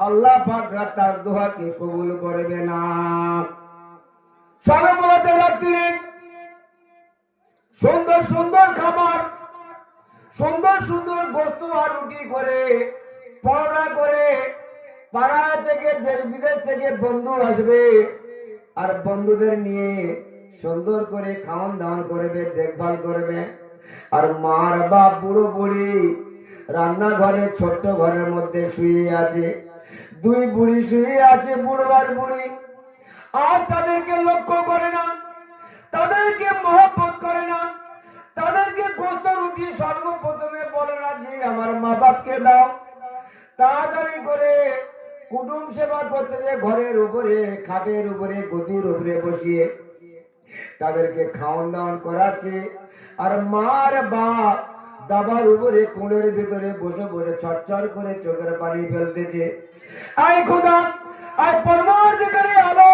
আল্লাহ পাক তার দোয়াকে কবুল করবে না। সর্বপ্রথম রাত্রে সুন্দর সুন্দর খাবার, সুন্দর সুন্দর গোস্ত আর রুটি করে পরোটা করে পাড়া থেকে দেশ বিদেশ থেকে বন্ধু আসবে, আর বন্ধুদের নিয়ে সুন্দর করে খাওয়ান দাওয়ান করবে, দেখভাল করবে। আর মার বাপ বুড়ো বুড়ি রান্নাঘরে ছোট্ট ঘরের মধ্যে শুয়ে আছে, দুই বুড়ি শুয়ে আছে, বুড়ো আর বুড়ি। আর তাদেরকে লক্ষ্য করে না, তাদেরকে মহব্বত করে না, তাদেরকে গোস্ত রুটি সর্বপ্রথমে বলে না যে আমার মা বাপকে দাও। তাড়াতাড়ি করে কুটুম সেবা করতে যে ঘরের উপরে খাটের উপরে গদির উপরে বসিয়ে তাদেরকে খাওয়ান দাওয়ান করাচ্ছে। আর মার বাপ দাবার উপরে কোণের ভিতরে বসে বসে ছটছট করে চোখের পানি ফেলতেছে। আয় খোদা, আয় পরমাধিকারী আলো,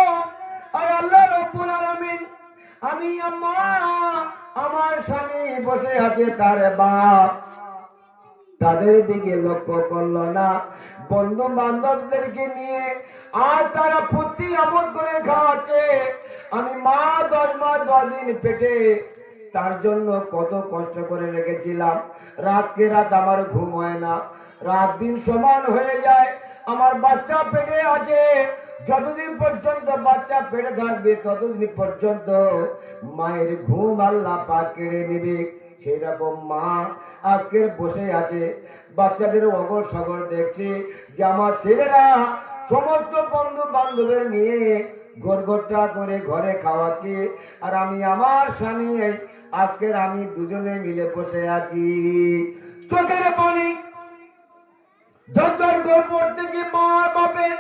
আয় আল্লাহ রব্বুল আলামিন, আমি আম্মা আমার স্বামী বসে আছে, তার বাপ তাদের দিকে লক্ষ্য করলো না, বন্ধু বান্ধবদেরকে নিয়ে আর তারা প্রতি আমোদ করে খাওয়াচ্ছে। আমি মা 10 মাস 10 দিন পেটে তার জন্য কত কষ্ট করে রেখেছিলাম। রাতকে রাত আমার ঘুম হয় না, রাত দিন সমান হয়ে যায়। আমার বাচ্চা পেটে আছে, যতদিন পর্যন্ত বাচ্চা পেটে থাকবে ততদিন পর্যন্ত মায়ের ঘুম আল্লাহ পাক কেড়ে নেবে। সেই রকম মা আজকের বসে আছে, বাচ্চাদের অগর সগর দেখছে যে আমার ছেলেরা সমস্ত বন্ধু বান্ধবের নিয়ে গড়গড়টা করে ঘরে খাওয়াচ্ছে, আর আমি আমার স্বামী আজকের আমি দুজনে মিলে বসে আছি। চোখের পানি ঝরঝর করে পড়তেছে মা বাপের,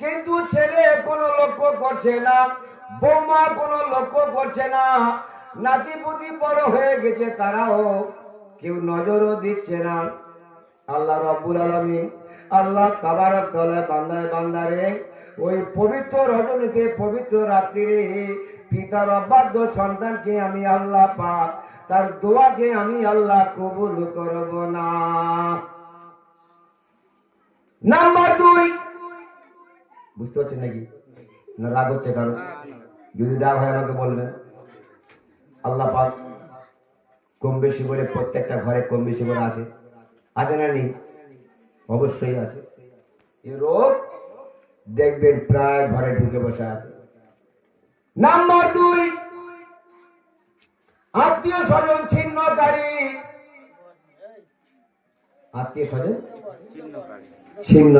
কিন্তু ছেলে কোনো লক্ষ্য করছে না, বৌমা কোনো লক্ষ্য করছে না। নাতি পুতি বড় হয়ে গেছে, তারাও কেউ নজরও দিচ্ছে না। আল্লাহ রাব্বুল আলামিন, আল্লাহ তাবারক তাআলা বান্দায় বান্দারে ওই পবিত্র রজনীতে পবিত্র রাত্রিরে পিতার অবাধ্য সন্তানকে আমি আল্লাহ পাক তার দোয়াকে আমি আল্লাহ কবুল করব না। নাম্বার 2, বুঝতে পারছেন নাকি? না রাগ হচ্ছে কারণ? যদি রাগ হয় আমাকে বলবেন। আল্লাহ পাক কম বেশি করে প্রত্যেকটা ঘরে কম বেশি করে আছে, আছে না নেই? অবশ্যই আছে। এই রোগ দেখবেন প্রায় ঘরে ঢুকে বসে আছে। নাম্বার 2, আত্মীয় স্বজন ছিন্নকারী। আত্মীয় স্বজন ছিন্ন